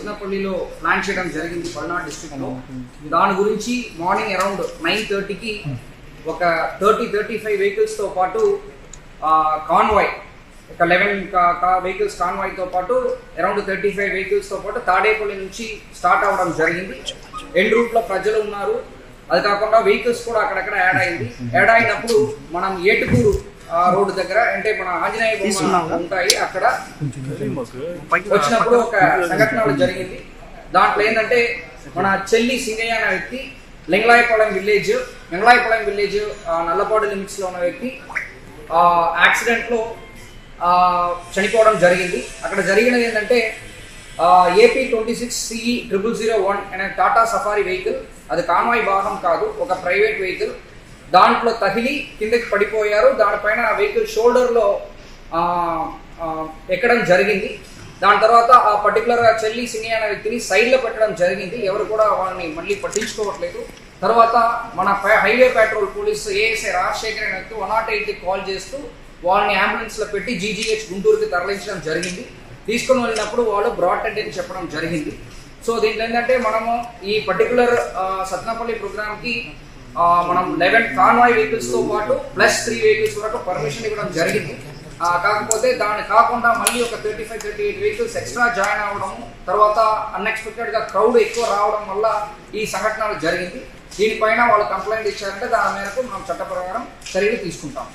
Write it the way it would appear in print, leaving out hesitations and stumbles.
సత్నపల్లిలో plan చేయడం జరిగింది Palnadu district లో. దాని గురించి మార్నింగ్ అరౌండ్ 9:30కి ఒక 30-35 వెహికల్స్ తో పాటు కాన్వాయ్ ఒక 11 వెహికల్స్ కాన్వాయ్ తో పాటు అరౌండ్ 35 వెహికల్స్ తో పాటు తాడేపల్లి నుంచి స్టార్ట్ అవ్వడం జరిగింది. ఎండ్ రూట్ లో ప్రజలు ఉన్నారు. అది కాకుండా వెహికల్స్ కూడా అక్కడక్కడ యాడ్ అయింది. యాడ్ అయినప్పుడు మనం ఏటుకూరు రోడ్డు దగ్గర అంటే మన ఆంజనేయ బొమ్మ ఉంటాయి, అక్కడ వచ్చినప్పుడు ఒక సంఘటన జరిగింది. దాంట్లో ఏంటంటే మన చెల్లి సింగయ్య అనే వ్యక్తి లింగలాయపాలెం విలేజ్ నల్లపాడు లిమిట్స్ లో ఉన్న వ్యక్తి యాక్సిడెంట్ లో చనిపోవడం జరిగింది. అక్కడ జరిగినది ఏంటంటే AP 26 CE 0001 అనే టాటా సఫారీ వెహికల్, అది కాన్వాయ్ భాగం కాదు, ఒక ప్రైవేట్ వెహికల్. దాంట్లో తగిలి కిందకి పడిపోయారు. దానిపైన ఆ వెహికల్ షోల్డర్లో ఎక్కడం జరిగింది. దాని తర్వాత ఆ పర్టికులర్ చెల్లి సింగయ్య అనే వ్యక్తిని సైడ్లో పెట్టడం జరిగింది. ఎవరు కూడా వాళ్ళని మళ్ళీ పట్టించుకోవట్లేదు. తర్వాత మన highway petrol police ASI Rajasekhar అనే వ్యక్తి 108కి కాల్ చేస్తూ వాళ్ళని అంబులెన్స్లో పెట్టి GGH గుంటూరుకి తరలించడం జరిగింది. తీసుకుని వెళ్ళినప్పుడు వాళ్ళు బ్రాడ్ డెడ్ అని చెప్పడం జరిగింది. సో దీంట్లో ఏంటంటే మనము ఈ పర్టికులర్ సత్నపల్లి ప్రోగ్రామ్కి మనం 11 కాన్వాయ్ వెహికల్స్ తో పాటు ప్లస్ 3 వెహికల్స్ వరకు పర్మిషన్ ఇవ్వడం జరిగింది. కాకపోతే దాన్ని కాకుండా మళ్ళీ ఒక 35-38 వెహికల్స్ ఎక్స్ట్రా జాయిన్ అవ్వడం, తర్వాత అన్ఎక్స్పెక్టెడ్ గా క్రౌడ్ ఎక్కువ రావడం వల్ల ఈ సంఘటన జరిగింది. దీనిపైన వాళ్ళు కంప్లైంట్ ఇచ్చారంటే దాని మేరకు మనం చట్ట ప్రకారం చర్యలు తీసుకుంటాం.